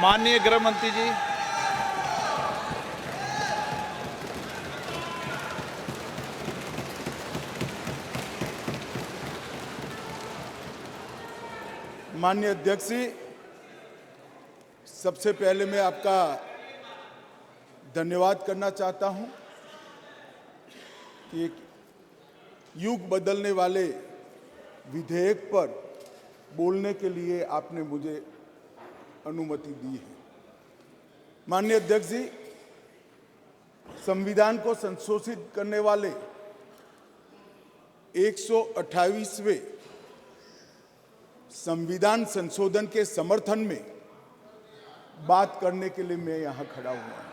माननीय गृह मंत्री जी। माननीय अध्यक्ष जी, सबसे पहले मैं आपका धन्यवाद करना चाहता हूं कि एक युग बदलने वाले विधेयक पर बोलने के लिए आपने मुझे अनुमति दी है। माननीय अध्यक्ष जी, संविधान को संशोधित करने वाले 128वें संविधान संशोधन के समर्थन में बात करने के लिए मैं यहां खड़ा हुआ हूं।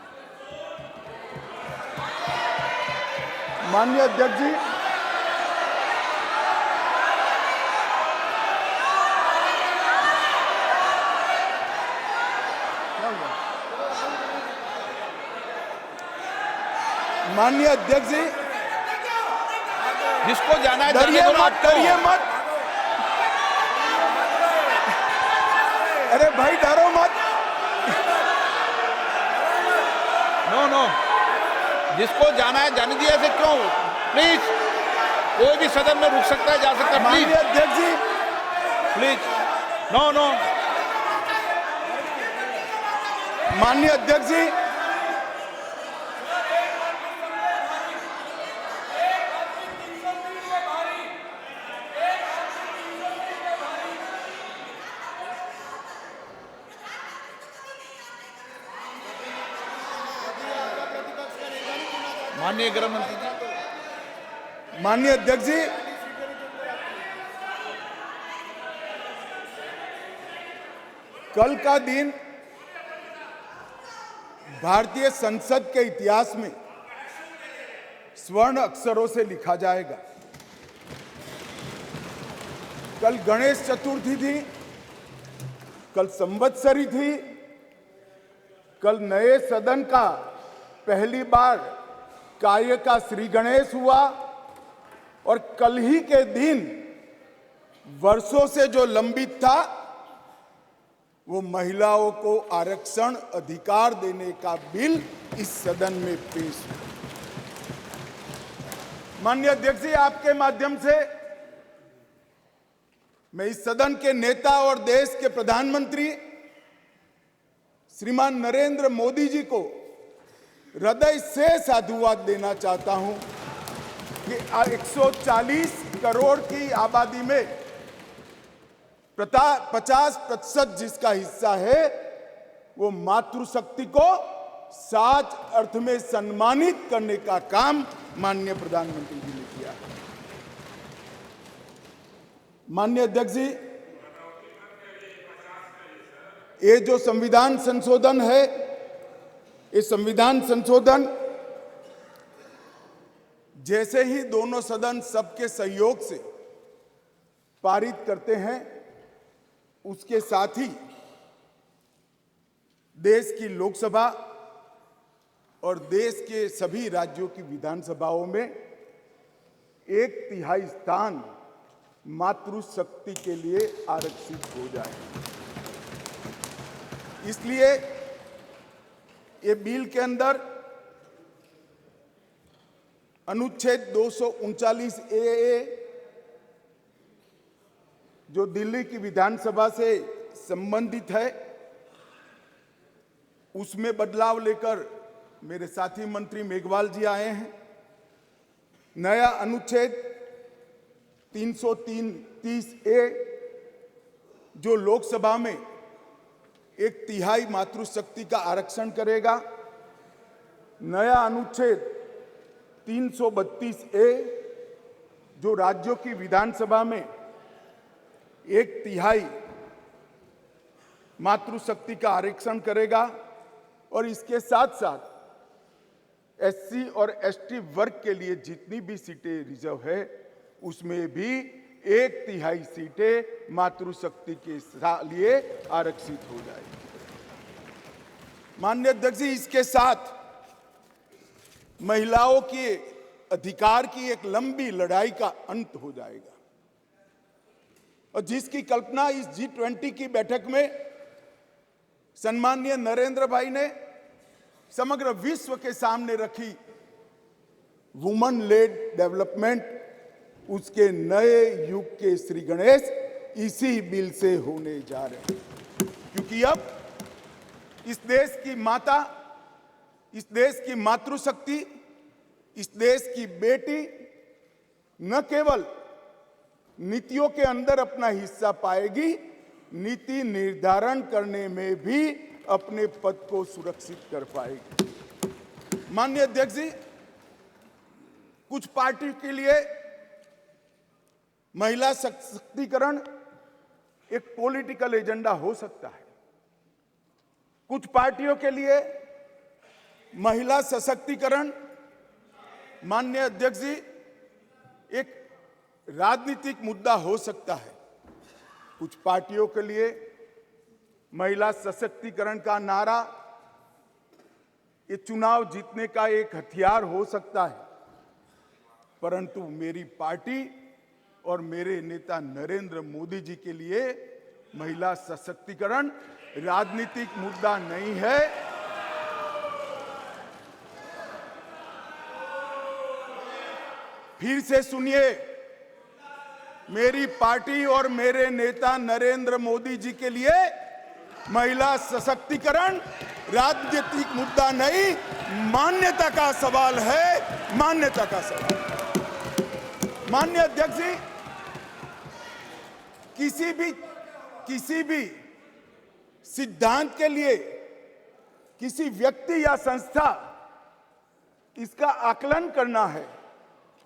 माननीय अध्यक्ष जी, माननीय अध्यक्ष जी, जिसको जाना है डरिए जाने दो मत, डरिए मत। अरे भाई डरो मत। नो, जिसको जाना है जाने दिया। ऐसे क्यों? प्लीज, कोई भी सदन में रुक सकता है, जा सकता है। माननीय प्लीज अध्यक्ष जी, प्लीज, नो। माननीय अध्यक्ष जी, माननीय गृह मंत्री जी। माननीय अध्यक्ष जी, कल का दिन भारतीय संसद के इतिहास में स्वर्ण अक्षरों से लिखा जाएगा। कल गणेश चतुर्थी थी, कल संवत्सरी थी, कल नए सदन का पहली बार कार्य का श्री गणेश हुआ और कल ही के दिन वर्षों से जो लंबित था वो महिलाओं को आरक्षण अधिकार देने का बिल इस सदन में पेश हुआ। माननीय अध्यक्ष जी, आपके माध्यम से मैं इस सदन के नेता और देश के प्रधानमंत्री श्रीमान नरेंद्र मोदी जी को हृदय से साधुवाद देना चाहता हूं कि 140 करोड़ की आबादी में 50% जिसका हिस्सा है वो मातृशक्ति को सच अर्थ में सम्मानित करने का काम माननीय प्रधानमंत्री जी ने किया। माननीय अध्यक्ष जी, ये जो संविधान संशोधन है, ये संविधान संशोधन जैसे ही दोनों सदन सबके सहयोग से पारित करते हैं, उसके साथ ही देश की लोकसभा और देश के सभी राज्यों की विधानसभाओं में 1/3 स्थान मातृशक्ति के लिए आरक्षित हो जाए। इसलिए ये बिल के अंदर अनुच्छेद 239 ए जो दिल्ली की विधानसभा से संबंधित है, उसमें बदलाव लेकर मेरे साथी मंत्री मेघवाल जी आए हैं। नया अनुच्छेद 330 ए जो लोकसभा में 1/3 मातृशक्ति का आरक्षण करेगा। नया अनुच्छेद 332 ए जो राज्यों की विधानसभा में 1/3 मातृशक्ति का आरक्षण करेगा और इसके साथ साथ एससी और एसटी वर्ग के लिए जितनी भी सीटें रिजर्व है उसमें भी 1/3 सीटें मातृशक्ति के लिए आरक्षित हो जाएगी। माननीय अध्यक्ष जी, इसके साथ महिलाओं के अधिकार की एक लंबी लड़ाई का अंत हो जाएगा और जिसकी कल्पना इस G20 की बैठक में सम्माननीय नरेंद्र भाई ने समग्र विश्व के सामने रखी वुमन लेड डेवलपमेंट, उसके नए युग के श्री गणेश इसी बिल से होने जा रहे हैं। क्योंकि अब इस देश की माता, इस देश की मातृशक्ति, इस देश की बेटी न केवल नीतियों के अंदर अपना हिस्सा पाएगी, नीति निर्धारण करने में भी अपने पद को सुरक्षित कर पाएगी। माननीय अध्यक्ष जी, कुछ पार्टी के लिए महिला सशक्तिकरण एक पॉलिटिकल एजेंडा हो सकता है। कुछ पार्टियों के लिए महिला सशक्तिकरण, माननीय अध्यक्ष जी, एक राजनीतिक मुद्दा हो सकता है। कुछ पार्टियों के लिए महिला सशक्तिकरण का नारा ये चुनाव जीतने का एक हथियार हो सकता है, परंतु मेरी पार्टी और मेरे नेता नरेंद्र मोदी जी के लिए महिला सशक्तिकरण राजनीतिक मुद्दा नहीं है। फिर से सुनिए, मेरी पार्टी और मेरे नेता नरेंद्र मोदी जी के लिए महिला सशक्तिकरण राजनीतिक मुद्दा नहीं, मान्यता का सवाल है, मान्यता का सवाल। माननीय अध्यक्ष जी, किसी भी सिद्धांत के लिए किसी व्यक्ति या संस्था इसका आकलन करना है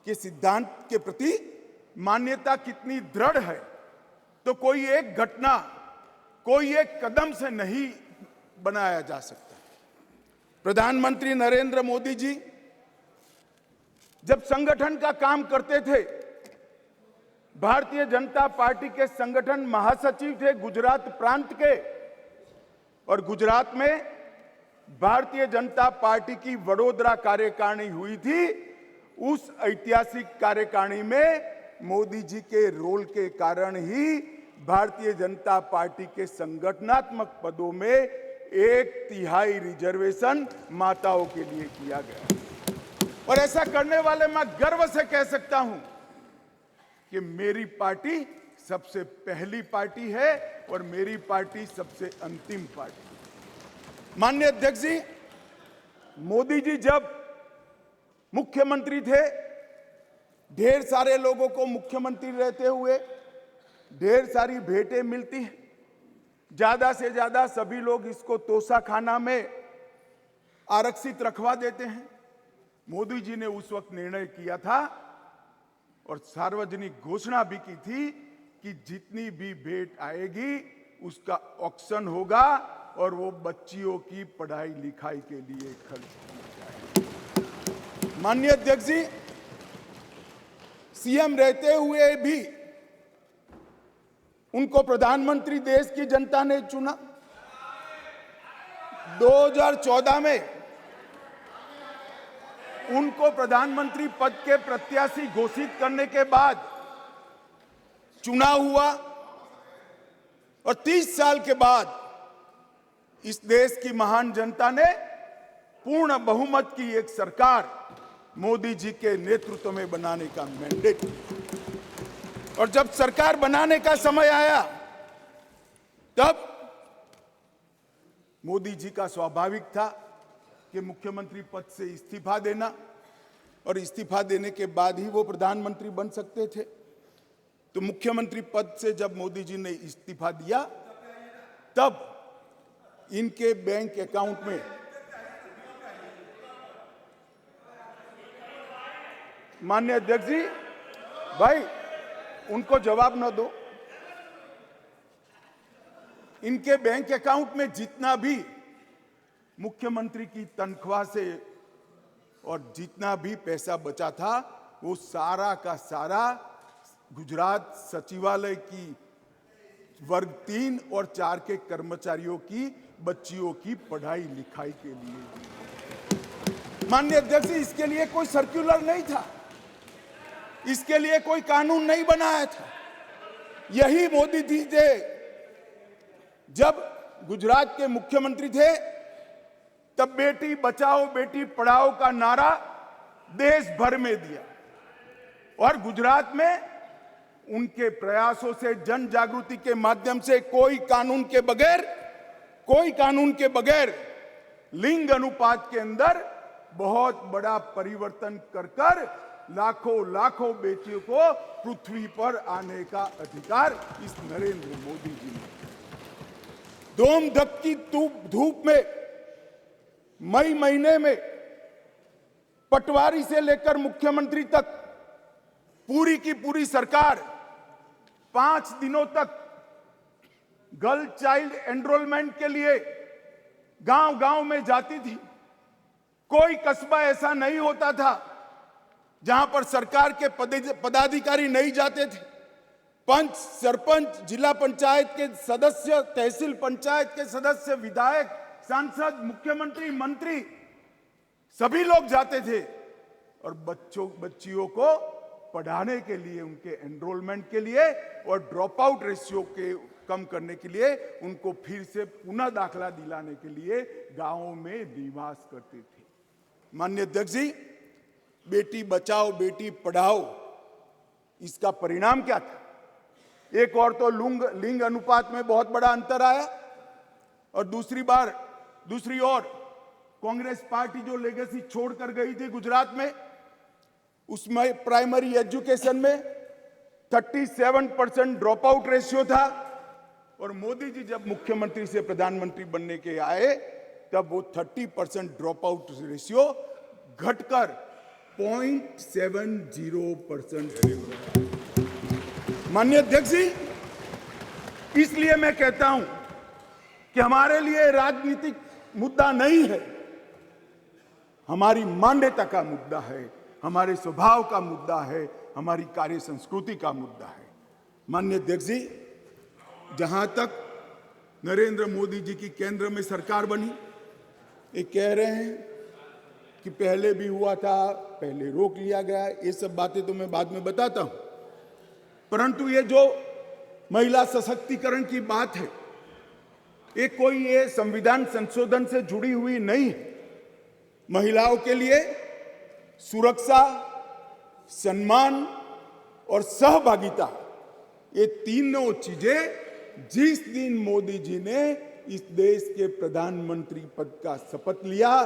कि सिद्धांत के प्रति मान्यता कितनी दृढ़ है, तो कोई एक घटना, कोई एक कदम से नहीं बनाया जा सकता। प्रधानमंत्री नरेंद्र मोदी जी जब संगठन का काम करते थे, भारतीय जनता पार्टी के संगठन महासचिव थे गुजरात प्रांत के, और गुजरात में भारतीय जनता पार्टी की वडोदरा कार्यकारिणी हुई थी। उस ऐतिहासिक कार्यकारिणी में मोदी जी के रोल के कारण ही भारतीय जनता पार्टी के संगठनात्मक पदों में 1/3 रिजर्वेशन माताओं के लिए किया गया। और ऐसा करने वाले मैं गर्व से कह सकता हूं कि मेरी पार्टी सबसे पहली पार्टी है और मेरी पार्टी सबसे अंतिम पार्टी। माननीय अध्यक्ष जी, मोदी जी जब मुख्यमंत्री थे, ढेर सारे लोगों को मुख्यमंत्री रहते हुए ढेर सारी भेंटें मिलती हैं। ज्यादा से ज्यादा सभी लोग इसको तोशा खाना में आरक्षित रखवा देते हैं। मोदी जी ने उस वक्त निर्णय किया था और सार्वजनिक घोषणा भी की थी कि जितनी भी भेंट आएगी उसका ऑक्शन होगा और वो बच्चियों की पढ़ाई लिखाई के लिए खर्च किया जाएगा। माननीय अध्यक्ष जी, सीएम रहते हुए भी उनको प्रधानमंत्री देश की जनता ने चुना। 2014 में उनको प्रधानमंत्री पद के प्रत्याशी घोषित करने के बाद चुनाव हुआ और 30 साल के बाद इस देश की महान जनता ने पूर्ण बहुमत की एक सरकार मोदी जी के नेतृत्व में बनाने का मैंडेट दिया। और जब सरकार बनाने का समय आया, तब मोदी जी का स्वाभाविक था कि मुख्यमंत्री पद से इस्तीफा देना, और इस्तीफा देने के बाद ही वो प्रधानमंत्री बन सकते थे। तो मुख्यमंत्री पद से जब मोदी जी ने इस्तीफा दिया, तब इनके बैंक अकाउंट में माननीय अध्यक्ष जी, भाई उनको जवाब न दो। इनके बैंक अकाउंट में जितना भी मुख्यमंत्री की तनख्वाह से और जितना भी पैसा बचा था, वो सारा का सारा गुजरात सचिवालय की वर्ग 3 और 4 के कर्मचारियों की बच्चियों की पढ़ाई लिखाई के लिए। माननीय अध्यक्ष जी, इसके लिए कोई सर्कुलर नहीं था, इसके लिए कोई कानून नहीं बनाया था। यही मोदी जी थे जब गुजरात के मुख्यमंत्री थे तब बेटी बचाओ बेटी पढ़ाओ का नारा देश भर में दिया और गुजरात में उनके प्रयासों से जन जागृति के माध्यम से कोई कानून के बगैर लिंग अनुपात के अंदर बहुत बड़ा परिवर्तन कर लाखों बेटियों को पृथ्वी पर आने का अधिकार इस नरेंद्र मोदी जी ने दोम धपकी धूप में मई महीने में पटवारी से लेकर मुख्यमंत्री तक पूरी की पूरी सरकार 5 दिनों तक गर्ल चाइल्ड एनरोलमेंट के लिए गांव-गांव में जाती थी। कोई कस्बा ऐसा नहीं होता था जहां पर सरकार के पदाधिकारी नहीं जाते थे। पंच, सरपंच, जिला पंचायत के सदस्य, तहसील पंचायत के सदस्य, विधायक, सांसद, मुख्यमंत्री, मंत्री सभी लोग जाते थे और बच्चियों को पढ़ाने के लिए, उनके एनरोलमेंट के लिए और ड्रॉप आउट रेशियो के कम करने के लिए, उनको फिर से पुनः दाखला दिलाने के लिए गांवों में निवास करते थे। माननीय अध्यक्ष जी, बेटी बचाओ बेटी पढ़ाओ, इसका परिणाम क्या था? एक और तो लिंग अनुपात में बहुत बड़ा अंतर आया और दूसरी ओर कांग्रेस पार्टी जो लेगेसी छोड़कर गई थी गुजरात में, उसमें प्राइमरी एजुकेशन में 37% ड्रॉप आउट रेशियो था और मोदी जी जब मुख्यमंत्री से प्रधानमंत्री बनने के आए तब वो 30% ड्रॉप आउट रेशियो घटकर 0.70%। माननीय अध्यक्ष जी, इसलिए मैं कहता हूं कि हमारे लिए राजनीतिक मुद्दा नहीं है, हमारी मान्यता का मुद्दा है, हमारे स्वभाव का मुद्दा है, हमारी कार्य संस्कृति का मुद्दा है। माननीय अध्यक्ष जी, जहां तक नरेंद्र मोदी जी की केंद्र में सरकार बनी, ये कह रहे हैं कि पहले भी हुआ था, पहले रोक लिया गया, ये सब बातें तो मैं बाद में बताता हूं, परंतु ये जो महिला सशक्तिकरण की बात है, ये संविधान संशोधन से जुड़ी हुई नहीं है। महिलाओं के लिए सुरक्षा, सम्मान और सहभागिता, ये तीनों चीजें जिस दिन मोदी जी ने इस देश के प्रधानमंत्री पद का शपथ लिया,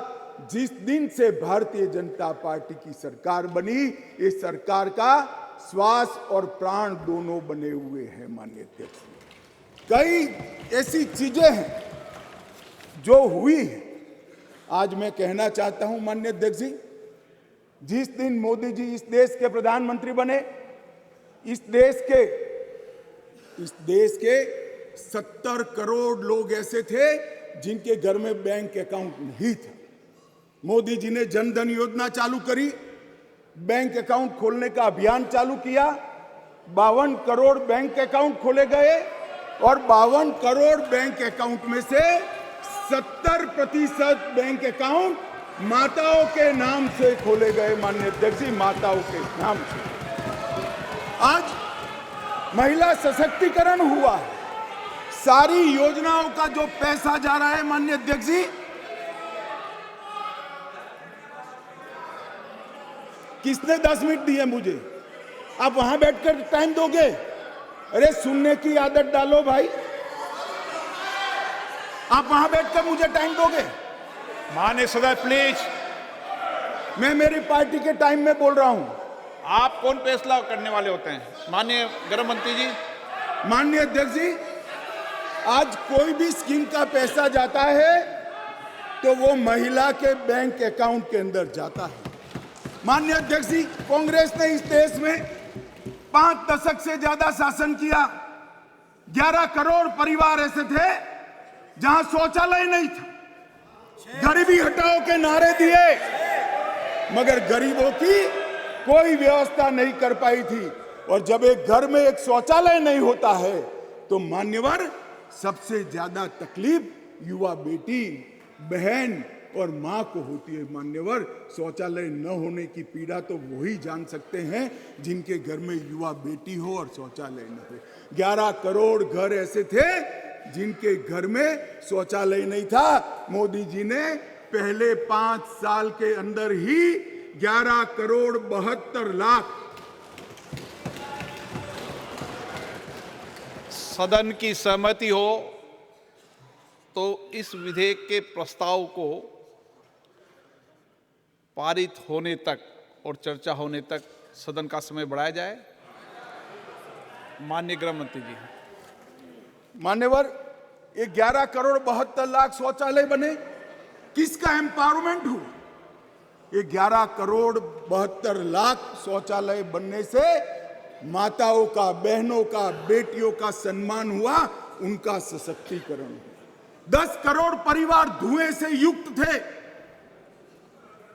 जिस दिन से भारतीय जनता पार्टी की सरकार बनी, इस सरकार का श्वास और प्राण दोनों बने हुए हैं। माननीय अध्यक्ष, कई ऐसी चीजें हैं जो हुई है। आज मैं कहना चाहता हूं माननीय अध्यक्ष जी, जिस दिन मोदी जी इस देश के प्रधानमंत्री बने, इस देश के 70 करोड़ लोग ऐसे थे जिनके घर में बैंक अकाउंट नहीं था। मोदी जी ने जनधन योजना चालू करी, बैंक अकाउंट खोलने का अभियान चालू किया, 52 करोड़ बैंक अकाउंट खोले गए और 52 करोड़ बैंक अकाउंट में से 70% बैंक अकाउंट माताओं के नाम से खोले गए। माननीय अध्यक्ष जी, माताओं के नाम से आज महिला सशक्तिकरण हुआ है। सारी योजनाओं का जो पैसा जा रहा है, माननीय अध्यक्ष जी, किसने 10 मिनट दिए मुझे? आप वहां बैठकर टाइम दोगे? अरे सुनने की आदत डालो भाई, आप वहां बैठकर मुझे टाइम दोगे? माननीय सदस्य प्लीज, मैं मेरी पार्टी के टाइम में बोल रहा हूं। आप कौन फैसला करने वाले होते हैं? माननीय गृह मंत्री जी। माननीय अध्यक्ष जी, आज कोई भी स्कीम का पैसा जाता है तो वो महिला के बैंक अकाउंट के अंदर जाता है। माननीय अध्यक्ष जी, कांग्रेस ने इस देश में 5 दशक से ज्यादा शासन किया। 11 करोड़ परिवार ऐसे थे जहां शौचालय नहीं था। गरीबी हटाओ के नारे दिए, मगर गरीबों की कोई व्यवस्था नहीं कर पाई थी। और जब एक घर में एक शौचालय नहीं होता है तो मान्यवर सबसे ज्यादा तकलीफ युवा बेटी, बहन और मां को होती है। मान्यवर, शौचालय न होने की पीड़ा तो वही जान सकते हैं जिनके घर में युवा बेटी हो और शौचालय न हो। 11 करोड़ घर ऐसे थे जिनके घर में शौचालय नहीं था, मोदी जी ने पहले 5 साल के अंदर ही 11 करोड़ 72 लाख सदन की सहमति हो तो इस विधेयक के प्रस्ताव को पारित होने तक और चर्चा होने तक सदन का समय बढ़ाया जाए। माननीय गृह मंत्री जी। मान्यवर, ये 11 करोड़ 72 लाख शौचालय बने, किसका एम्पावरमेंट हुआ? ये 11 करोड़ 72 लाख शौचालय बनने से माताओं का, बहनों का, बेटियों का सम्मान हुआ, उनका सशक्तिकरण हुआ। 10 करोड़ परिवार धुएं से युक्त थे,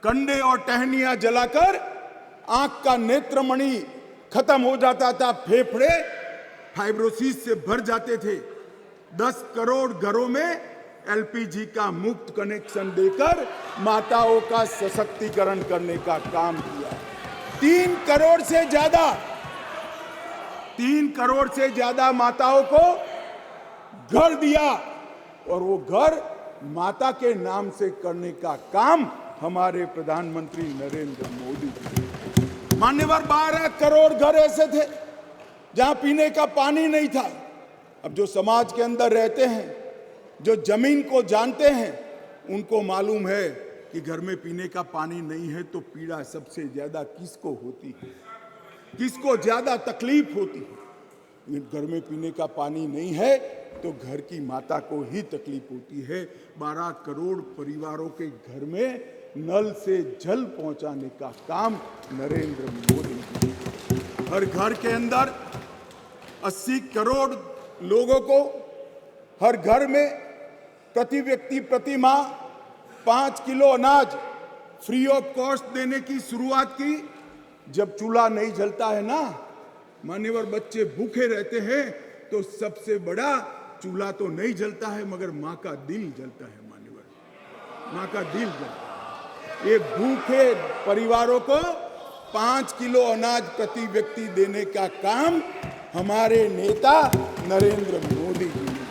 कंडे और टहनियां जलाकर आंख का नेत्रमणि खत्म हो जाता था, फेफड़े फाइब्रोसिस से भर जाते थे। 10 करोड़ घरों में एलपीजी का मुफ्त कनेक्शन देकर माताओं का सशक्तिकरण करने का काम किया। 3 करोड़ से ज्यादा माताओं को घर दिया, और वो घर माता के नाम से करने का काम हमारे प्रधानमंत्री नरेंद्र मोदी जी। मान्यवर, 12 करोड़ घर ऐसे थे जहां पीने का पानी नहीं था। अब जो समाज के अंदर रहते हैं, जो जमीन को जानते हैं, उनको मालूम है कि घर में पीने का पानी नहीं है तो पीड़ा सबसे ज्यादा किसको होती है, किसको ज्यादा तकलीफ होती है। घर में पीने का पानी नहीं है तो घर की माता को ही तकलीफ होती है। 12 करोड़ परिवारों के घर में नल से जल पहुंचाने का काम नरेंद्र मोदी जी। हर घर के अंदर 80 करोड़ लोगों को हर घर में प्रति व्यक्ति प्रति माह 5 किलो अनाज फ्री ऑफ कॉस्ट देने की शुरुआत की। जब चूल्हा नहीं जलता है ना मान्यवर, बच्चे भूखे रहते हैं, तो सबसे बड़ा चूल्हा तो नहीं जलता है मगर माँ का दिल जलता है। मान्यवर, माँ का दिल जलता है। ये भूखे परिवारों को 5 किलो अनाज प्रति व्यक्ति देने का काम हमारे नेता नरेंद्र मोदी जी ने।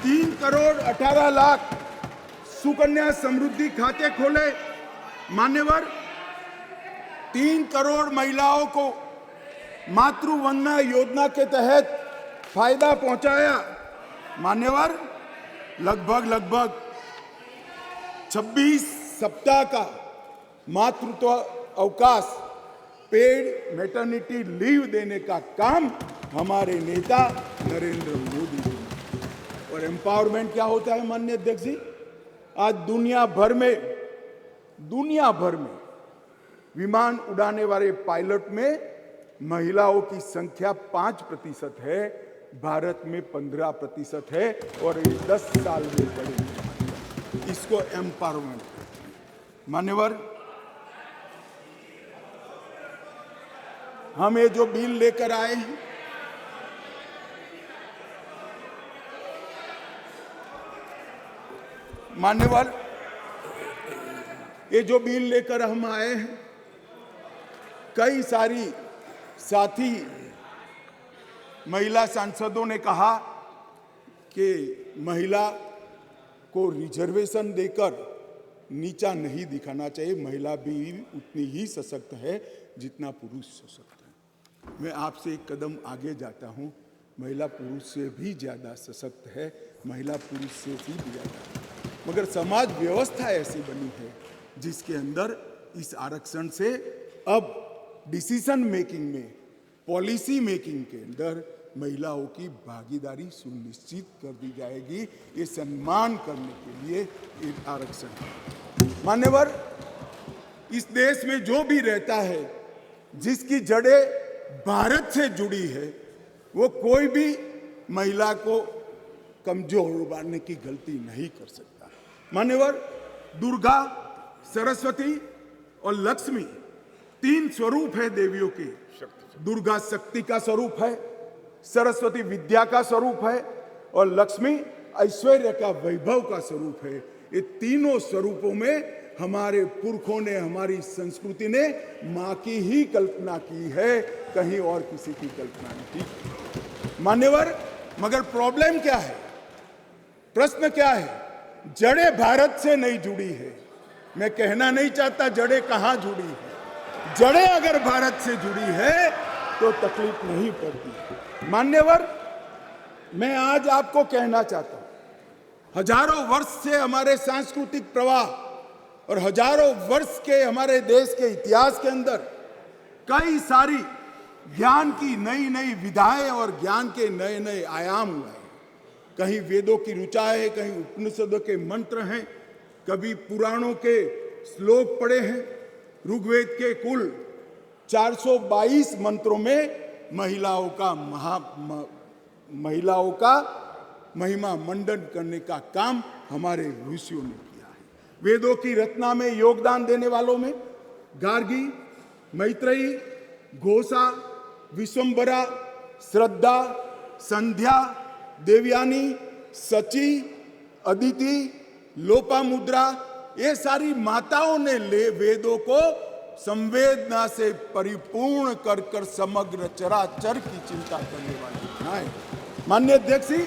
3 करोड़ 18 लाख सुकन्या समृद्धि खाते खोले। मान्यवर, 3 करोड़ महिलाओं को मातृवंदना योजना के तहत फायदा पहुंचाया। मान्यवर, लगभग 26 सप्ताह का मातृत्व अवकाश, पेड मैटरनिटी लीव देने का काम हमारे नेता नरेंद्र मोदी जी ने। और एम्पावरमेंट क्या होता है माननीय अध्यक्ष जी? आज दुनिया भर में विमान उड़ाने वाले पायलट में महिलाओं की संख्या 5% है, भारत में 15% है, और 10 साल में बढ़ेगी। इसको एम्पावरमेंट। मान्यवर, हम ये जो बिल लेकर आए हैं, मान्यवर, ये जो बिल लेकर हम आए हैं, कई सारी साथी महिला सांसदों ने कहा कि महिला को रिजर्वेशन देकर नीचा नहीं दिखाना चाहिए, महिला भी उतनी ही सशक्त है जितना पुरुष सशक्त है। मैं आपसे एक कदम आगे जाता हूं, महिला पुरुष से भी ज्यादा सशक्त है, महिला पुरुष से भी ज्यादा है। मगर समाज व्यवस्था ऐसी बनी है जिसके अंदर इस आरक्षण से अब डिसीजन मेकिंग में, पॉलिसी मेकिंग के अंदर महिलाओं की भागीदारी सुनिश्चित कर दी जाएगी। ये सम्मान करने के लिए एक आरक्षण है। मान्यवर, इस देश में जो भी रहता है, जिसकी जड़ें भारत से जुड़ी है, वो कोई भी महिला को कमजोर उबारने की गलती नहीं कर सकता। मान्यवर, दुर्गा, सरस्वती और लक्ष्मी 3 स्वरूप है देवियों के। दुर्गा शक्ति का स्वरूप है, सरस्वती विद्या का स्वरूप है, और लक्ष्मी ऐश्वर्य का, वैभव का स्वरूप है। ये तीनों स्वरूपों में हमारे पुरखों ने, हमारी संस्कृति ने मां की ही कल्पना की है, कहीं और किसी की कल्पना नहीं। मान्यवर, मगर प्रॉब्लम क्या है? प्रश्न क्या है? जड़ें भारत से नहीं जुड़ी है। मैं कहना नहीं चाहता जड़ें कहां जुड़ी है। जड़ें अगर भारत से जुड़ी है तो तकलीफ नहीं पड़ती। मान्यवर, मैं आज आपको कहना चाहता हूं, हजारों वर्ष से हमारे सांस्कृतिक प्रवाह और हजारों वर्ष के हमारे देश के इतिहास के अंदर कई सारी ज्ञान की नई नई विधाएं और ज्ञान के नए नए आयाम हुए हैं। कहीं वेदों की ऋचा है, कहीं उपनिषदों के मंत्र हैं, कभी पुराणों के श्लोक पढ़े हैं। ऋग्वेद के कुल 422 मंत्रों में महिलाओं का महिमा मंडन करने का काम हमारे ऋषियों ने किया है। वेदों की रचना में योगदान देने वालों में गार्गी, मैत्रेयी, घोषा, विश्वम्भरा, श्रद्धा, संध्या, देवयानी, सची, अदिति, लोपामुद्रा, ये सारी माताओं ने वेदों को संवेदना से परिपूर्ण कर कर समग्र चराचर की चिंता करने वाली हैं। माननीय अध्यक्ष जी,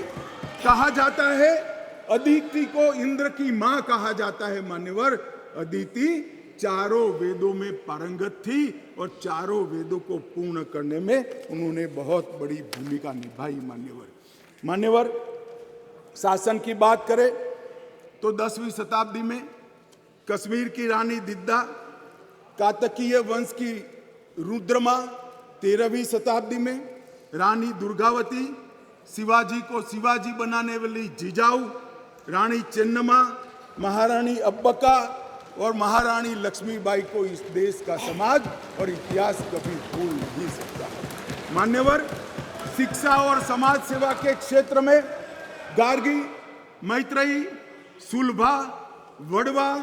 कहा जाता है अदिति को इंद्र की मां कहा जाता है। मान्यवर, अदिति चारों वेदों में पारंगत थी और चारों वेदों को पूर्ण करने में उन्होंने बहुत बड़ी भूमिका निभाई। मान्यवर, शासन की बात करें तो 10वीं शताब्दी में कश्मीर की रानी दिद्दा, कातकीय वंश की रुद्रमा 13वीं शताब्दी में रानी दुर्गावती, शिवाजी को शिवाजी बनाने वाली जिजाऊ, रानी चेन्नम्मा, महारानी अब्बका और महारानी लक्ष्मीबाई को इस देश का समाज और इतिहास कभी भूल नहीं सकता। मान्यवर, शिक्षा और समाज सेवा के क्षेत्र में गार्गी, मैत्रेयी, सुलभा, वड़वा,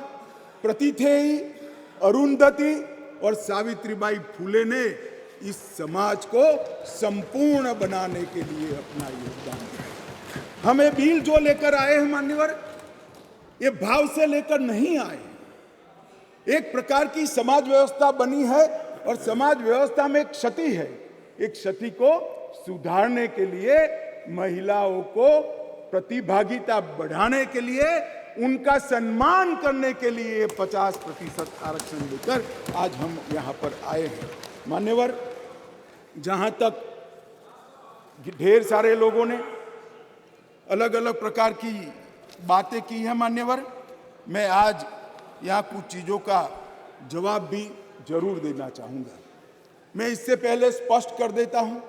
प्रतिथेयी, अरुंधति और सावित्रीबाई फुले ने इस समाज को संपूर्ण बनाने के लिए अपना योगदान दिया। हमें बिल जो लेकर आए हैं मान्यवर, ये भाव से लेकर नहीं आए। एक प्रकार की समाज व्यवस्था बनी है और समाज व्यवस्था में एक क्षति है। एक क्षति को सुधारने के लिए, महिलाओं को प्रतिभागिता बढ़ाने के लिए, उनका सम्मान करने के लिए 50% आरक्षण लेकर आज हम यहां पर आए हैं। मान्यवर, जहां तक ढेर सारे लोगों ने अलग अलग प्रकार की बातें की हैं मान्यवर, मैं आज यहाँ कुछ चीज़ों का जवाब भी जरूर देना चाहूँगा। मैं इससे पहले स्पष्ट कर देता हूँ,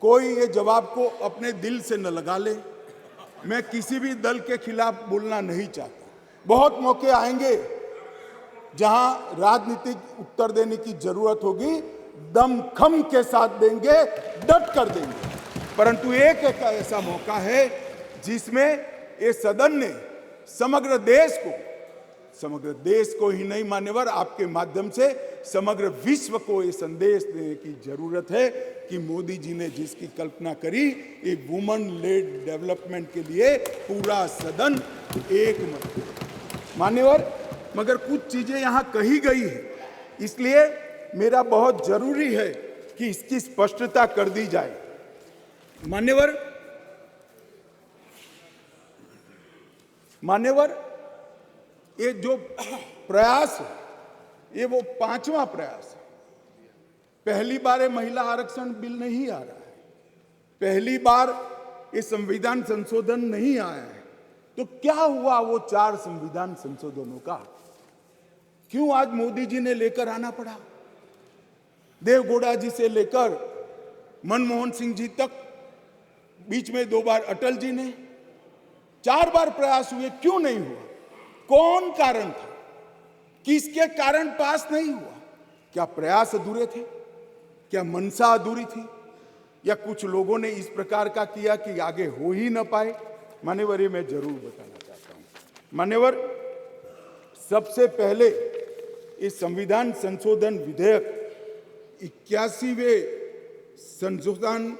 कोई ये जवाब को अपने दिल से न लगा ले। मैं किसी भी दल के खिलाफ बोलना नहीं चाहता। बहुत मौके आएंगे जहां राजनीतिक उत्तर देने की जरूरत होगी, दमखम के साथ देंगे, डट कर देंगे। परंतु एक ऐसा मौका है जिसमें ये सदन ने समग्र देश को ही नहीं मान्यवर, आपके माध्यम से समग्र विश्व को ये संदेश देने की जरूरत है कि मोदी जी ने जिसकी कल्पना करी, एक वुमन लेड डेवलपमेंट के लिए पूरा सदन एक मत। मान्यवर, मगर कुछ चीजें यहां कही गई है, इसलिए मेरा बहुत जरूरी है कि इसकी स्पष्टता कर दी जाए। मान्यवर, ये जो प्रयास है, ये वो 5वां प्रयास है। पहली बार ये महिला आरक्षण बिल नहीं आ रहा है, पहली बार ये संविधान संशोधन नहीं आया है। तो क्या हुआ वो 4 संविधान संशोधनों का? क्यों आज मोदी जी ने लेकर आना पड़ा? देवगौड़ा जी से लेकर मनमोहन सिंह जी तक, बीच में 2 बार अटल जी ने, 4 बार प्रयास हुए, क्यों नहीं हुआ? कौन कारण था? किसके कारण पास नहीं हुआ? क्या प्रयास अधूरे थे? क्या मंशा अधूरी थी? या कुछ लोगों ने इस प्रकार का किया कि आगे हो ही ना पाए? मान्यवर, ये मैं जरूर बताना चाहता हूं। मान्यवर, सबसे पहले इस संविधान संशोधन विधेयक 81वें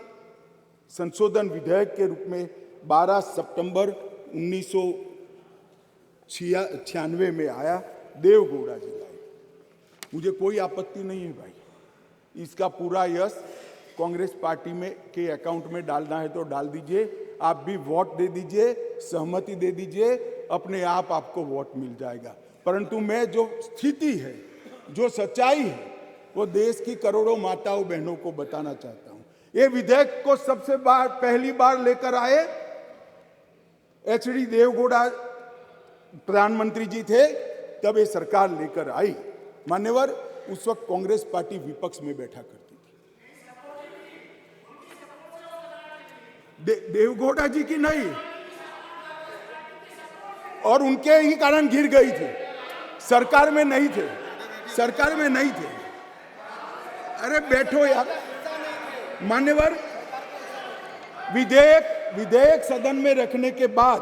संशोधन विधेयक के रूप में 12 सितंबर 1996 में आया, देवगौड़ा जी लाए। मुझे कोई आपत्ति नहीं है भाई, इसका पूरा यश कांग्रेस पार्टी में के अकाउंट में डालना है तो डाल दीजिए, आप भी वोट दे दीजिए, सहमति दे दीजिए, अपने आप आपको वोट मिल जाएगा। परंतु मैं जो स्थिति है, जो सच्चाई है, वो देश की करोड़ों माताओं बहनों को बताना चाहता हूं। ये विधेयक को पहली बार लेकर आए एचडी देवगौड़ा प्रधानमंत्री जी थे, तब ये सरकार लेकर आई। मान्यवर, उस वक्त कांग्रेस पार्टी विपक्ष में बैठा करती थी। देवगौड़ा जी की नहीं, और उनके ही कारण गिर गई थी, सरकार में नहीं थे, सरकार में नहीं थे। अरे बैठो यार। मान्यवर, विधेयक सदन में रखने के बाद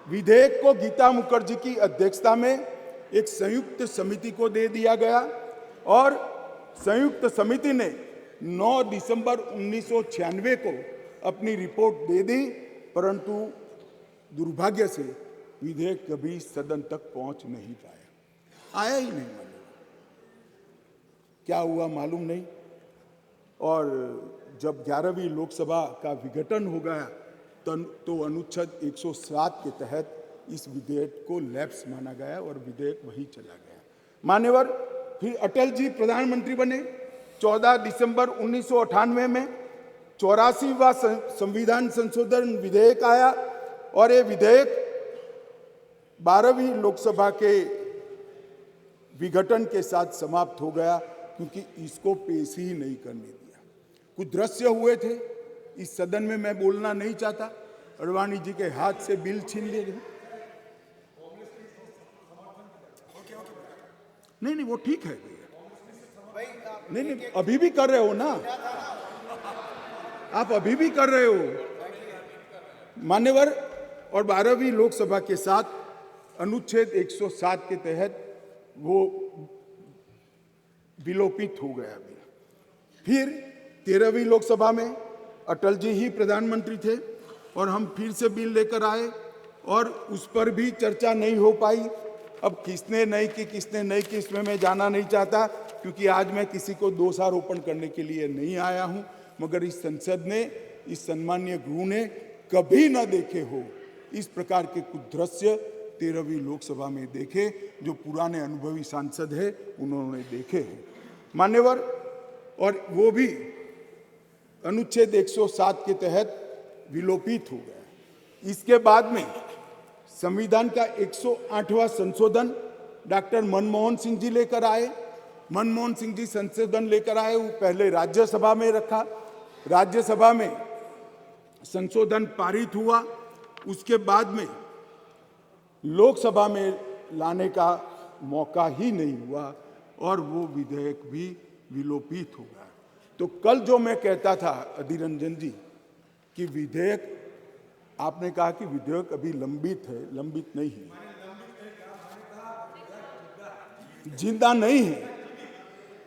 विधेयक को गीता मुखर्जी की अध्यक्षता में एक संयुक्त समिति को दे दिया गया और संयुक्त समिति ने 9 दिसंबर 1996 को अपनी रिपोर्ट दे दी, परंतु दुर्भाग्य से विधेयक कभी सदन तक पहुंच नहीं पाया, आया ही नहीं। क्या हुआ मालूम नहीं। और जब 11वीं लोकसभा का विघटन हो गया तो अनुच्छेद 107 के तहत इस विधेयक को लैप्स माना गया और विधेयक वही चला गया। मान्यवर, फिर अटल जी प्रधानमंत्री बने। 14 दिसंबर 1998 में 84वां संविधान संशोधन विधेयक आया और ये विधेयक 12वीं लोकसभा के विघटन के साथ समाप्त हो गया, क्योंकि इसको पेश ही नहीं करने दिया। कुछ दृश्य हुए थे इस सदन में, मैं बोलना नहीं चाहता। अडवाणी जी के हाथ से बिल छीन लिए गए। नहीं, वो ठीक है। नहीं, अभी भी कर रहे हो ना आप, अभी भी कर रहे हो मान्यवर। और 12वीं लोकसभा के साथ अनुच्छेद 107 के तहत वो विलोपित हो गया। फिर 13वीं लोकसभा में अटल जी ही प्रधानमंत्री थे और हम फिर से बिल लेकर आए और उस पर भी चर्चा नहीं हो पाई। अब किसने नहीं की इसमें मैं जाना नहीं चाहता, क्योंकि आज मैं किसी को दोषारोपण करने के लिए नहीं आया हूं। मगर इस संसद ने, इस सम्मानीय गृह ने कभी न देखे हो इस प्रकार के कुछ दृश्य 13वीं लोकसभा में देखे, जो पुराने अनुभवी सांसद है उन्होंने देखे हैं मान्यवर। और वो भी अनुच्छेद 107 के तहत विलोपित हो गया। इसके बाद में संविधान का 108वां संशोधन डॉक्टर मनमोहन सिंह जी लेकर आए। मनमोहन सिंह जी संशोधन लेकर आए, वो पहले राज्यसभा में रखा, राज्यसभा में संशोधन पारित हुआ, उसके बाद में लोकसभा में लाने का मौका ही नहीं हुआ और वो विधेयक भी विलोपित हो गया। तो कल जो मैं कहता था अधीर रंजन जी कि विधेयक, आपने कहा कि विधेयक अभी लंबित है, लंबित नहीं है, जिंदा नहीं है,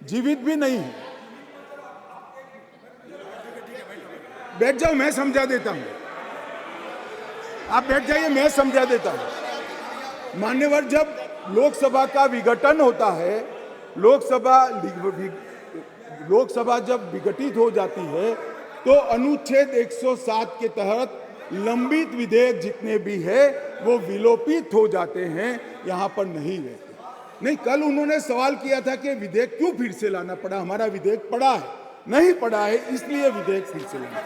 जीवित भी नहीं है। बैठ जाओ, मैं समझा देता हूं। आप बैठ जाइए, मैं समझा देता हूं। मान्यवर, जब लोकसभा का विघटन होता है, लोकसभा जब विघटित हो जाती है तो अनुच्छेद 107 के तहत लंबित विधेयक जितने भी है वो विलोपित हो जाते हैं, यहां पर नहीं रहते। नहीं, कल उन्होंने सवाल किया था कि विधेयक क्यों फिर से लाना पड़ा। हमारा विधेयक पड़ा है, नहीं पड़ा है, इसलिए विधेयक फिर से लाना।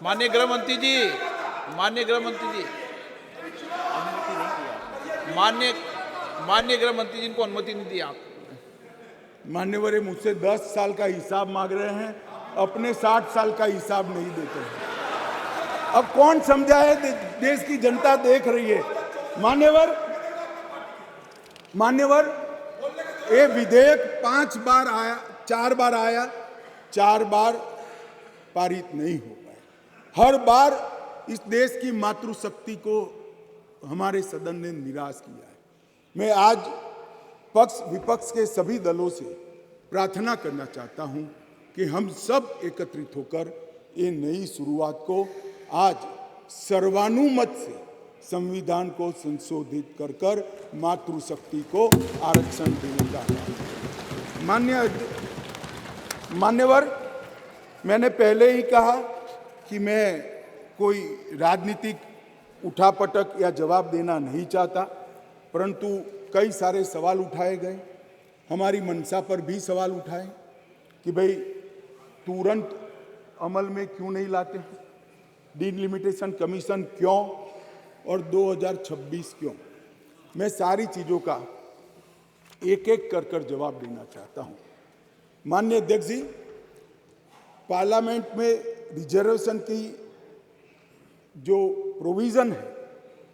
माननीय गृह मंत्री जी, माननीय गृह मंत्री जी, माननीय गृह मंत्री जी को अनुमति नहीं दी आप। मान्यवर, मुझसे 10 साल का हिसाब मांग रहे हैं, अपने 60 साल का हिसाब नहीं देते हैं। अब कौन समझाए, देश की जनता देख रही है। मान्यवर, ये विधेयक 5 बार आया, 4 बार आया, 4 बार पारित नहीं हो पाया। हर बार इस देश की मातृशक्ति को हमारे सदन ने निराश किया है। मैं आज पक्ष विपक्ष के सभी दलों से प्रार्थना करना चाहता हूं कि हम सब एकत्रित होकर ये नई शुरुआत को आज सर्वानुमत से संविधान को संशोधित कर कर मातृशक्ति को आरक्षण देने का मान्यवर, मैंने पहले ही कहा कि मैं कोई राजनीतिक उठापटक या जवाब देना नहीं चाहता, परंतु कई सारे सवाल उठाए गए। हमारी मंशा पर भी सवाल उठाए कि भाई तुरंत अमल में क्यों नहीं लाते, डिलिमिटेशन कमीशन क्यों और 2026 क्यों। मैं सारी चीज़ों का एक एक कर जवाब देना चाहता हूं। माननीय अध्यक्ष जी, पार्लियामेंट में रिजर्वेशन की जो प्रोविज़न है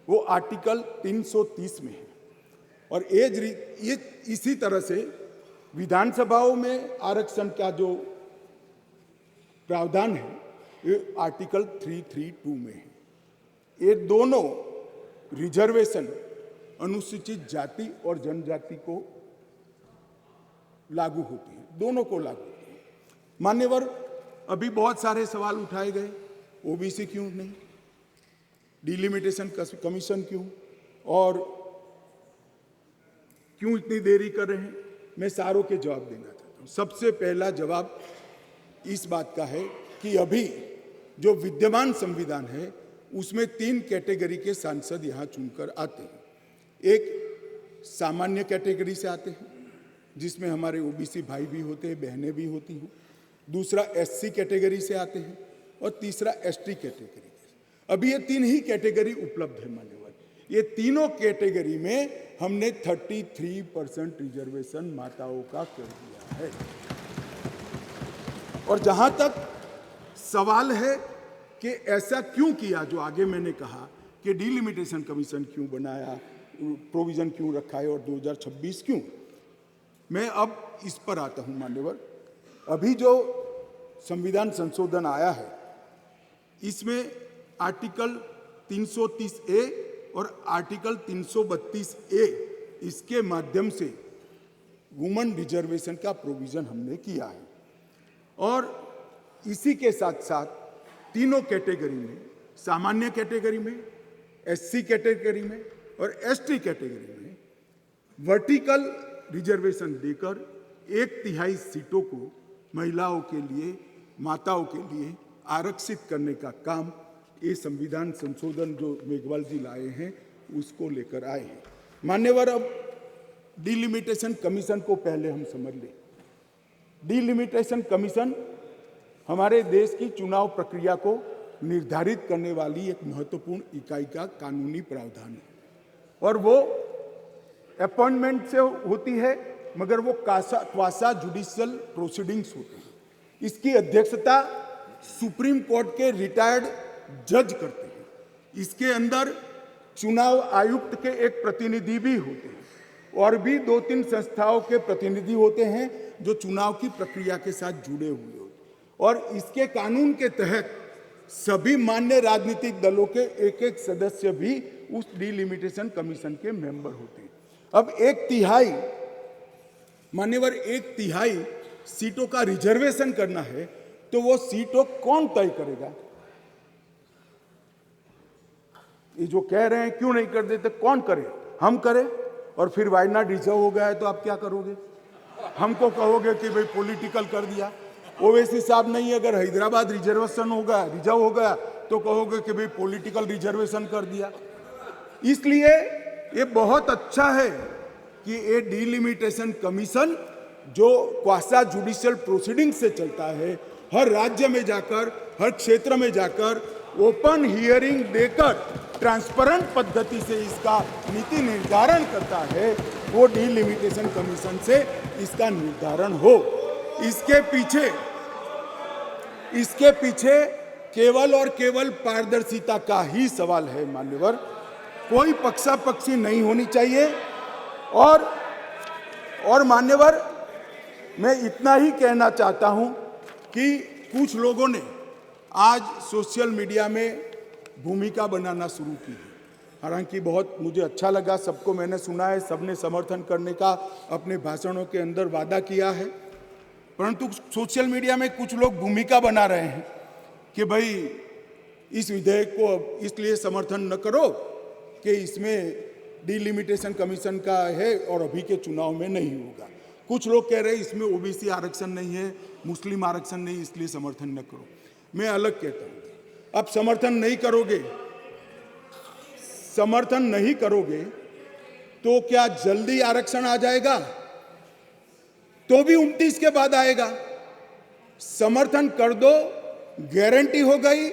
वो आर्टिकल 330 में है और ये इसी तरह से विधानसभाओं में आरक्षण का जो प्रावधान है ये आर्टिकल 332 में है। ये दोनों रिजर्वेशन अनुसूचित जाति और जनजाति को लागू होती है, दोनों को लागू होती है। मान्यवर, अभी बहुत सारे सवाल उठाए गए, ओबीसी क्यों नहीं, डिलिमिटेशन कमीशन क्यों और क्यों इतनी देरी कर रहे हैं। मैं सारों के जवाब देना चाहता हूं। सबसे पहला जवाब इस बात का है कि अभी जो विद्यमान संविधान है उसमें 3 कैटेगरी के सांसद यहां चुनकर आते हैं। एक सामान्य कैटेगरी से आते हैं जिसमें हमारे ओबीसी भाई भी होते हैं, बहनें भी होती हैं। दूसरा एससी कैटेगरी से आते हैं और तीसरा एसटी कैटेगरी। अभी ये 3 ही कैटेगरी उपलब्ध है मान्यवर। ये तीनों कैटेगरी में हमने 33% रिजर्वेशन माताओं का कर दिया है। और जहां तक सवाल है कि ऐसा क्यों किया, जो आगे मैंने कहा कि डिलिमिटेशन कमीशन क्यों बनाया, प्रोविजन क्यों रखा है और 2026 क्यों, मैं अब इस पर आता हूं मान्यवर। अभी जो संविधान संशोधन आया है इसमें आर्टिकल 330A और आर्टिकल 332A इसके माध्यम से वुमेन रिजर्वेशन का प्रोविजन हमने किया है और इसी के साथ साथ तीनों कैटेगरी में, सामान्य कैटेगरी में, एससी कैटेगरी में और एसटी कैटेगरी में वर्टिकल रिजर्वेशन देकर 1/3 सीटों को महिलाओं के लिए, माताओं के लिए आरक्षित करने का काम ये संविधान संशोधन जो मेघवाल जी लाए हैं उसको लेकर आए हैं। मान्यवर, अब डिलिमिटेशन कमीशन को पहले हम समझ लें। डिलिमिटेशन कमीशन हमारे देश की चुनाव प्रक्रिया को निर्धारित करने वाली एक महत्वपूर्ण इकाई का कानूनी प्रावधान है और वो अपॉइंटमेंट से होती है, मगर वो क्वासा जुडिशियल प्रोसीडिंग्स होते हैं। इसकी अध्यक्षता सुप्रीम कोर्ट के रिटायर्ड जज करते हैं। इसके अंदर चुनाव आयुक्त के एक प्रतिनिधि भी होते हैं और भी 2-3 संस्थाओं के प्रतिनिधि होते हैं जो चुनाव की प्रक्रिया के साथ जुड़े हुए होते हैं और इसके कानून के तहत सभी मान्य राजनीतिक दलों के एक सदस्य भी उस डिलिमिटेशन कमीशन के मेंबर होते हैं। अब 1/3 मान्यवर 1/3 सीटों का रिजर्वेशन करना है तो वो सीटों कौन तय करेगा? ये जो कह रहे हैं क्यों नहीं कर देते, कौन करे? हम करें और फिर वायनाड रिजर्व हो गया है तो आप क्या करोगे? हमको कहोगे कि भाई पॉलिटिकल कर दिया। ओवैसी साहब नहीं, अगर हैदराबाद रिजर्वेशन हो गया, रिजर्व हो गया तो कहोगे कि भाई पॉलिटिकल रिजर्वेशन कर दिया। इसलिए ये बहुत अच्छा है कि ये डिलिमिटेशन कमीशन जो क्वासा जुडिशियल प्रोसीडिंग से चलता है, हर राज्य में जाकर, हर क्षेत्र में जाकर ओपन हियरिंग देकर ट्रांसपेरेंट पद्धति से इसका नीति निर्धारण करता है, वो डिलिमिटेशन कमीशन से इसका निर्धारण हो। इसके पीछे केवल और केवल पारदर्शिता का ही सवाल है मान्यवर। कोई पक्षापक्षी नहीं होनी चाहिए। और मान्यवर, मैं इतना ही कहना चाहता हूं कि कुछ लोगों ने आज सोशल मीडिया में भूमिका बनाना शुरू की है। हालांकि बहुत मुझे अच्छा लगा, सबको मैंने सुना है, सबने समर्थन करने का अपने भाषणों के अंदर वादा किया है, परंतु सोशल मीडिया में कुछ लोग भूमिका बना रहे हैं कि भाई इस विधेयक को इसलिए समर्थन न करो कि इसमें डिलिमिटेशन कमीशन का है और अभी के चुनाव में नहीं होगा। कुछ लोग कह रहे हैं इसमें ओबीसी आरक्षण नहीं है, मुस्लिम आरक्षण नहीं, इसलिए समर्थन न करो। मैं अलग कहता हूँ, अब समर्थन नहीं करोगे तो क्या जल्दी आरक्षण आ जाएगा? तो भी 29 के बाद आएगा। समर्थन कर दो, गारंटी हो गई।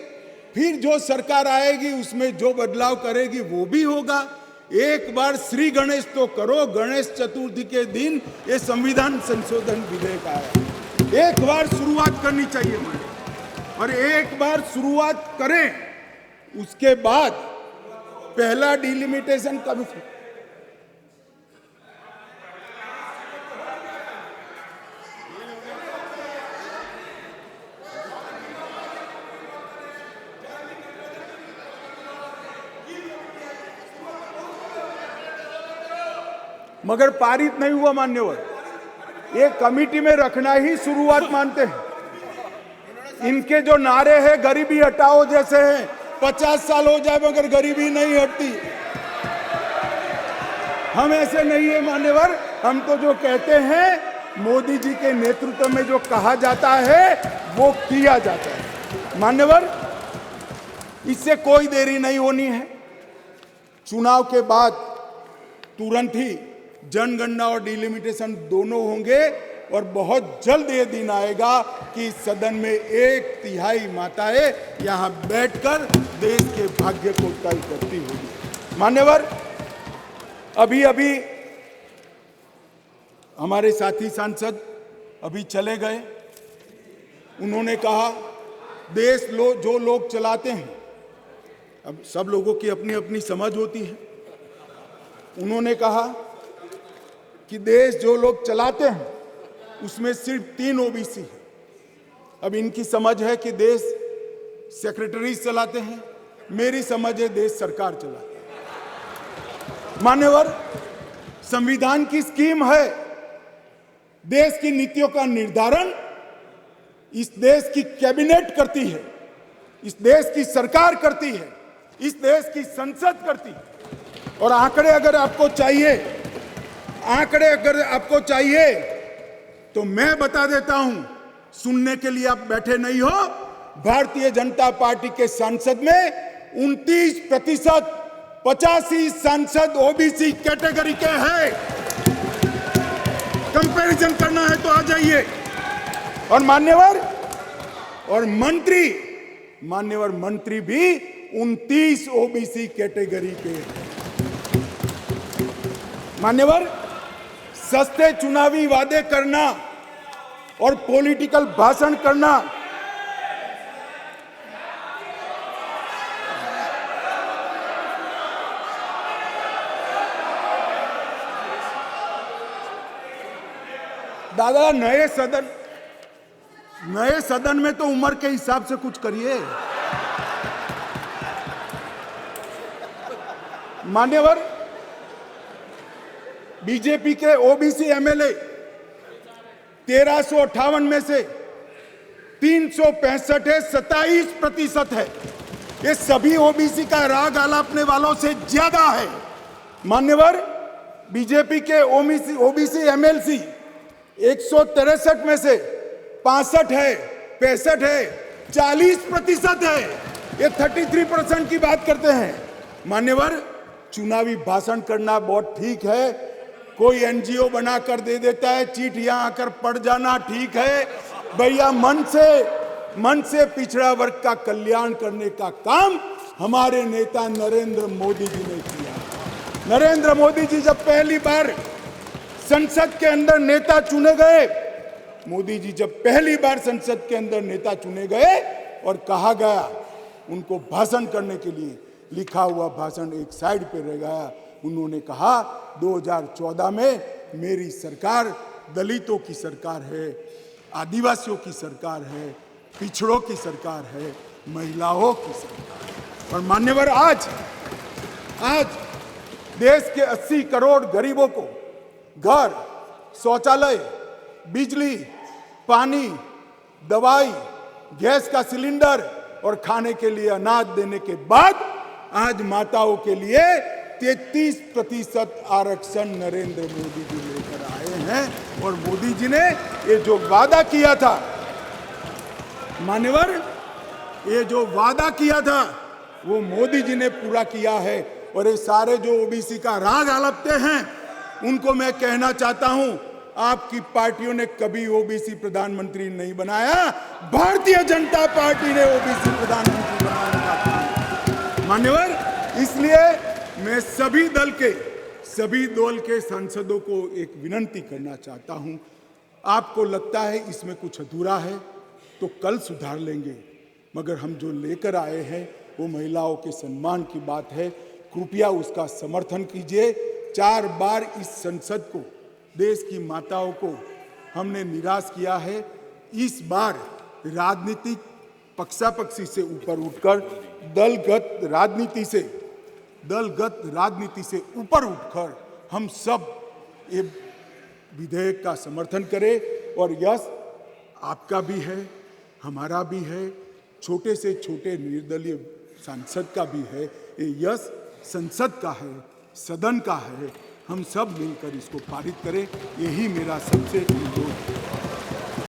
फिर जो सरकार आएगी उसमें जो बदलाव करेगी वो भी होगा। एक बार श्री गणेश तो करो, गणेश चतुर्थी के दिन ये संविधान संशोधन विधेयक आया, एक बार शुरुआत करनी चाहिए और एक बार शुरुआत करें, उसके बाद पहला डिलिमिटेशन कमीशन। मगर पारित नहीं हुआ मान्यवर, ये कमेटी में रखना ही शुरुआत मानते हैं। इनके जो नारे हैं गरीबी हटाओ जैसे हैं, 50 साल हो जाए मगर गरीबी नहीं हटती। हम ऐसे नहीं है मान्यवर, हम तो जो कहते हैं मोदी जी के नेतृत्व में जो कहा जाता है वो किया जाता है। मान्यवर, इससे कोई देरी नहीं होनी है। चुनाव के बाद तुरंत ही जनगणना और डिलिमिटेशन दोनों होंगे और बहुत जल्द ये दिन आएगा कि सदन में 1/3 माताएं यहां बैठकर देश के भाग्य को तय करती होगी। मान्यवर, अभी हमारे साथी सांसद अभी चले गए। उन्होंने कहा देश जो लोग चलाते हैं, अब सब लोगों की अपनी अपनी समझ होती है। उन्होंने कहा कि देश जो लोग चलाते हैं उसमें सिर्फ 3 ओबीसी है। अब इनकी समझ है कि देश सेक्रेटरी चलाते हैं, मेरी समझ है देश सरकार चलाती है। मान्यवर, संविधान की स्कीम है, देश की नीतियों का निर्धारण इस देश की कैबिनेट करती है, इस देश की सरकार करती है, इस देश की संसद करती है। और आंकड़े अगर आपको चाहिए तो मैं बता देता हूं, सुनने के लिए आप बैठे नहीं हो। भारतीय जनता पार्टी के सांसद में 29%, 85 सांसद ओबीसी कैटेगरी के हैं। कंपैरिजन करना है तो आ जाइए। और मंत्री भी 29 ओबीसी कैटेगरी के हैं। मान्यवर, सस्ते चुनावी वादे करना और पॉलिटिकल भाषण करना दादा, नए सदन में तो उम्र के हिसाब से कुछ करिए। मान्यवर, बीजेपी के ओबीसी एमएलए 1358 में से 365 है, 27% है। ये सभी ओबीसी का राग आलापने वालों से ज्यादा है। मान्यवर, बीजेपी के ओबीसी एमएलसी 163 में से 65 है, 65 है, 40% है। ये 33% की बात करते हैं। मान्यवर, चुनावी भाषण करना बहुत ठीक है, कोई एनजीओ बनाकर दे देता है, चिट्ठियां आकर पढ़ जाना ठीक है। भैया, मन से पिछड़ा वर्ग का कल्याण करने का काम हमारे नेता नरेंद्र मोदी जी ने किया। नरेंद्र मोदी जी जब पहली बार संसद के अंदर नेता चुने गए और कहा गया उनको भाषण करने के लिए, लिखा हुआ भाषण एक साइड पे रह गया। उन्होंने कहा 2014 में मेरी सरकार दलितों की सरकार है, आदिवासियों की सरकार है, पिछड़ों की सरकार है, महिलाओं की सरकार। और मान्यवर, आज देश के 80 करोड़ गरीबों को घर, शौचालय, बिजली, पानी, दवाई, गैस का सिलेंडर, और खाने के लिए अनाज देने के बाद आज माताओं के लिए 33% आरक्षण नरेंद्र मोदी जी लेकर आए हैं। और मोदी जी ने ये जो वादा किया था, मान्यवर, ये जो वादा किया था वो मोदी जी ने पूरा किया है। और ये सारे जो ओबीसी का राग हड़पते हैं उनको मैं कहना चाहता हूं, आपकी पार्टियों ने कभी ओबीसी प्रधानमंत्री नहीं बनाया, भारतीय जनता पार्टी ने ओबीसी प्रधानमंत्री बनाने का काम। मान्यवर, इसलिए मैं सभी दल के सांसदों को एक विनती करना चाहता हूं, आपको लगता है इसमें कुछ अधूरा है तो कल सुधार लेंगे, मगर हम जो लेकर आए हैं वो महिलाओं के सम्मान की बात है। कृपया उसका समर्थन कीजिए। 4 बार इस संसद को, देश की माताओं को हमने निराश किया है। इस बार राजनीतिक पक्षापक्षी से ऊपर उठकर दलगत राजनीति से ऊपर उठकर हम सब ये विधेयक का समर्थन करें। और यश आपका भी है, हमारा भी है, छोटे से छोटे निर्दलीय सांसद का भी है। ये यश संसद का है, सदन का है। हम सब मिलकर इसको पारित करें, यही मेरा सबसे अनुरोध है।